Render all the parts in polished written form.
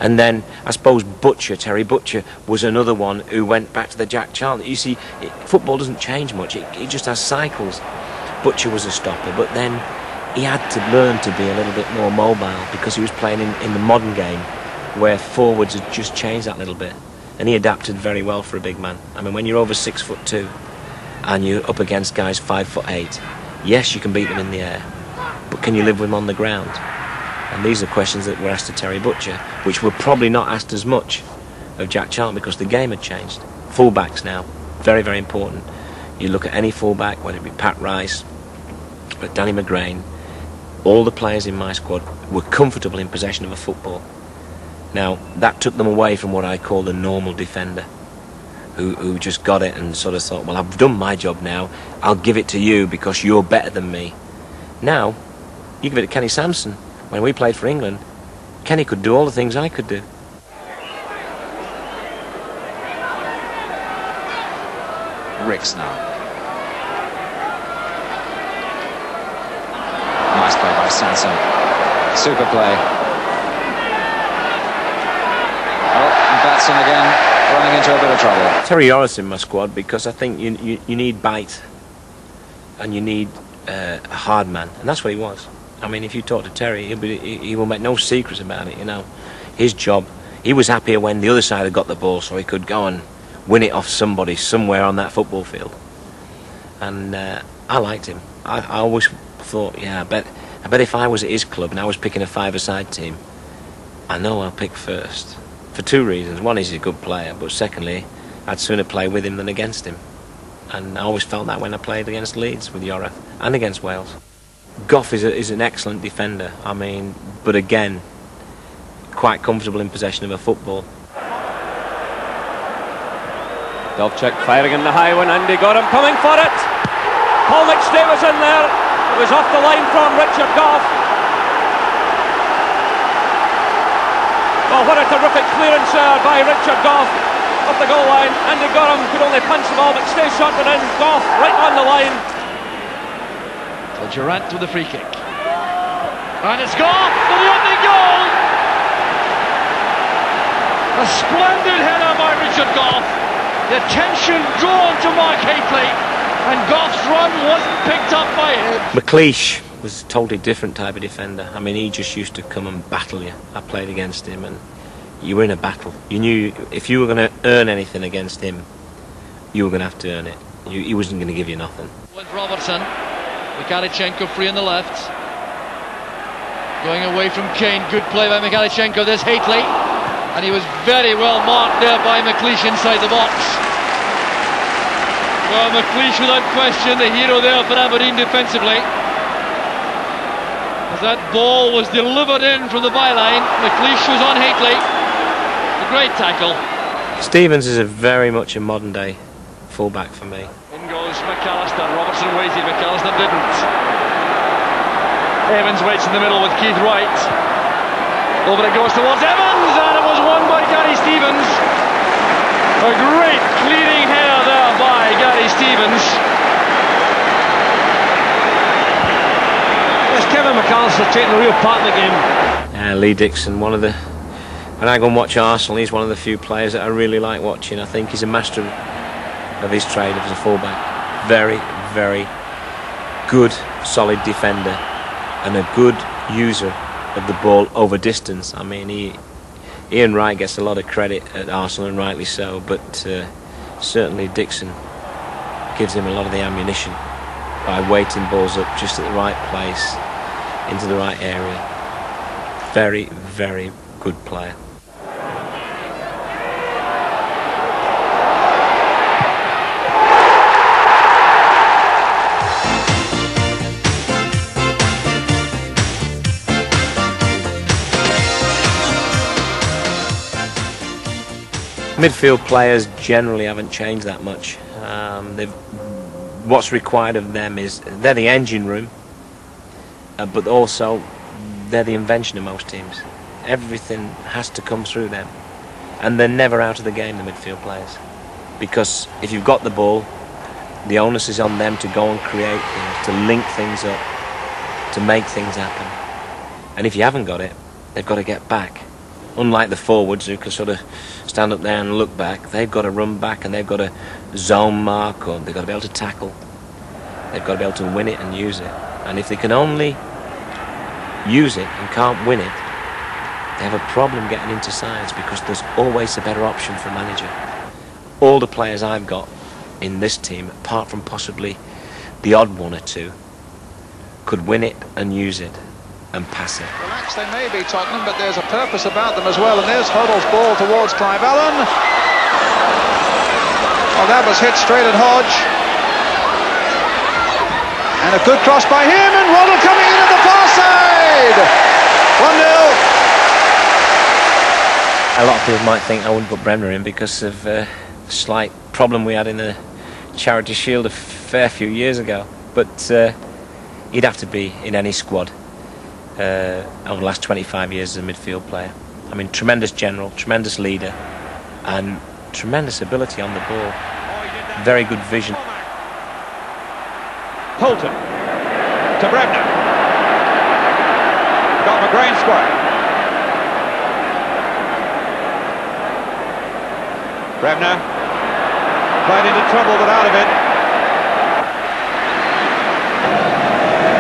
And then I suppose Terry Butcher was another one who went back to the Jack Charlton. You see, football doesn't change much, it just has cycles. Butcher was a stopper, but then he had to learn to be a little bit more mobile because he was playing in the modern game where forwards had just changed that little bit. And he adapted very well for a big man. I mean, when you're over 6'2" and you're up against guys 5'8", yes, you can beat them in the air, but can you live with them on the ground? And these are questions that were asked to Terry Butcher, which were probably not asked as much of Jack Charlton because the game had changed. Fullbacks now, very, very important. You look at any fullback, whether it be Pat Rice, or Danny McGrain, all the players in my squad were comfortable in possession of a football. Now, that took them away from what I call the normal defender, who just got it and sort of thought, well, I've done my job now, I'll give it to you because you're better than me. Now, you give it to Kenny Sampson. When we played for England, Kenny could do all the things I could do. Ricks now. Nice play by Sanson. Super play. Batson again, running into a bit of trouble. Terry Orris in my squad because I think you need bite and you need a hard man, and that's what he was. I mean, if you talk to Terry, he will make no secrets about it, you know. His job, he was happier when the other side had got the ball so he could go and win it off somebody somewhere on that football field. And I liked him. I always thought, yeah, I bet if I was at his club and I was picking a five-a-side team, I know I'll pick first. For two reasons. One is he's a good player, but secondly, I'd sooner play with him than against him. And I always felt that when I played against Leeds with Yorra and against Wales. Gough is an excellent defender, I mean, but again, quite comfortable in possession of a football. Dovchik firing in the high one, Andy got him coming for it. Paul McStay was in there. It was off the line from Richard Gough. Well, what a terrific clearance by Richard Gough off the goal line. Andy Gorham could only punch the ball, McStay shot it in. Gough right on the line. So Durant with the free kick. And it's Gough for the opening goal! A splendid header by Richard Gough. The attention drawn to Mark Hateley, and Gough's run wasn't picked up by him. McLeish was a totally different type of defender. I mean, he just used to come and battle you. I played against him and you were in a battle. You knew if you were going to earn anything against him, you were going to have to earn it. He wasn't going to give you nothing. With Robertson, Mikhalichenko free on the left. Going away from Kane, good play by Mikhalichenko, there's Hateley. And he was very well marked there by McLeish inside the box. Well, McLeish without question, the hero there for Aberdeen defensively. As that ball was delivered in from the byline, McLeish was on Hateley. A great tackle. Stevens is very much a modern day fullback for me. In goes McAllister. Robertson waited, McAllister didn't. Evans waits in the middle with Keith Wright. Over it goes towards Evans, and it was won by Gary Stevens. A great clearing header there by Gary Stevens. There's Kevin McAllister taking a real part in the game. Lee Dixon, when I go and watch Arsenal, he's one of the few players that I really like watching. I think he's a master of his trade as a fullback. Very, very good, solid defender and a good user of the ball over distance. I mean, Ian Wright gets a lot of credit at Arsenal, and rightly so, but certainly Dixon gives him a lot of the ammunition by weighting balls up just at the right place, into the right area. Very, very good player. Midfield players generally haven't changed that much. What's required of them is they're the engine room, but also they're the invention of most teams. Everything has to come through them, and they're never out of the game, the midfield players, because if you've got the ball, the onus is on them to go and create things, to link things up, to make things happen. And if you haven't got it, they've got to get back Unlike the forwards who can sort of stand up there and look back, they've got to run back and they've got to zone mark, or they've got to be able to tackle. They've got to be able to win it and use it. And if they can only use it and can't win it, they have a problem getting into sides, because there's always a better option for a manager. All the players I've got in this team, apart from possibly the odd one or two, could win it and use it and pass it. Relaxed they may be, Tottenham, but there's a purpose about them as well. And there's Huddle's ball towards Clive Allen. Oh, that was hit straight at Hodge. And a good cross by him, and Waddle coming in at the far side. 1-0. A lot of people might think I wouldn't put Bremner in because of a slight problem we had in the Charity Shield a fair few years ago. But he'd have to be in any squad over the last 25 years as a midfield player. I mean, tremendous general, tremendous leader, and tremendous ability on the ball. Very good vision. Holton to Bremner. Got McGrain square. Bremner played into trouble but out of it.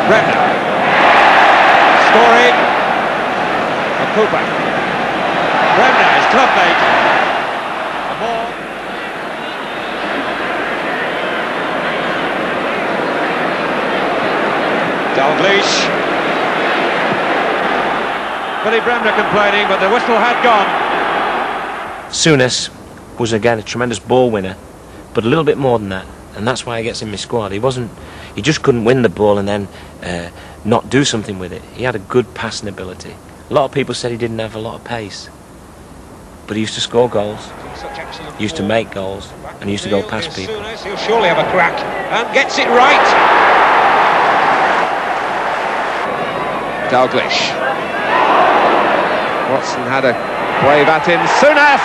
Bremner. Story. And Cooper. Bremner, his clubmate. The ball. Dalglish. Billy Bremner complaining, but the whistle had gone. Souness was again a tremendous ball winner, but a little bit more than that, and that's why he gets in my squad. He just couldn't win the ball and then not do something with it. He had a good passing ability. A lot of people said he didn't have a lot of pace, but he used to score goals, he used to make goals, and he used to go past people. He'll surely have a crack, and gets it right. Dalglish. Watson had a wave at him. Souness!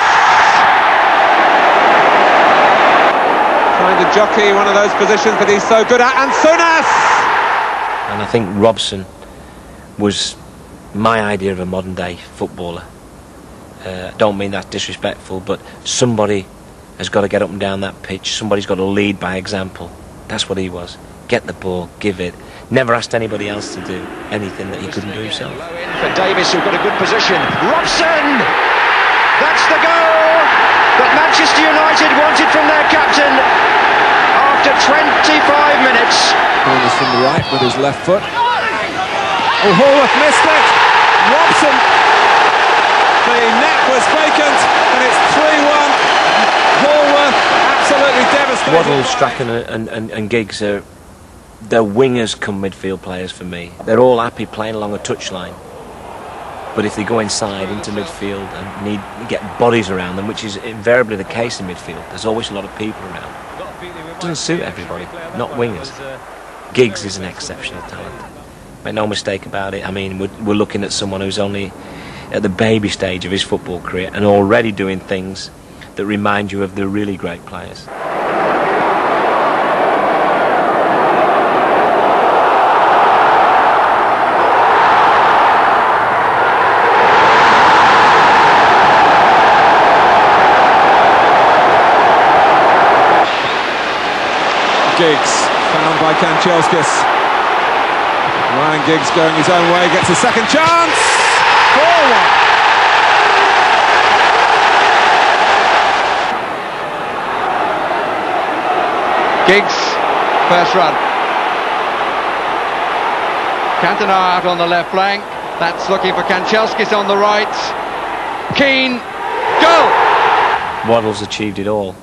Trying to jockey one of those positions that he's so good at, and Souness! And I think Robson was my idea of a modern day footballer. I don't mean that disrespectful, but somebody has got to get up and down that pitch. Somebody's got to lead by example. That's what he was. Get the ball, give it. Never asked anybody else to do anything that he couldn't do himself. For Davis, who've got a good position. Robson! That's the goal that Manchester United wanted from their captain after 25 minutes. Corners from the right with his left foot. Oh, Hallworth missed it. Robson. The net was vacant, and it's 3-1. Hallworth absolutely devastated. Waddle, Strachan and Giggs are... They're wingers come midfield players for me. They're all happy playing along a touchline. But if they go inside into midfield and need to get bodies around them, which is invariably the case in midfield, there's always a lot of people around. It doesn't suit everybody, not wingers. Giggs is an exceptional talent. Make no mistake about it. I mean, we're looking at someone who's only at the baby stage of his football career and already doing things that remind you of the really great players. Giggs, found by Kanchelskis. Ryan Giggs going his own way, gets a second chance. 4-1. Giggs, first run. Cantona out on the left flank. That's looking for Kanchelskis on the right. Keane, goal! Waddle's achieved it all.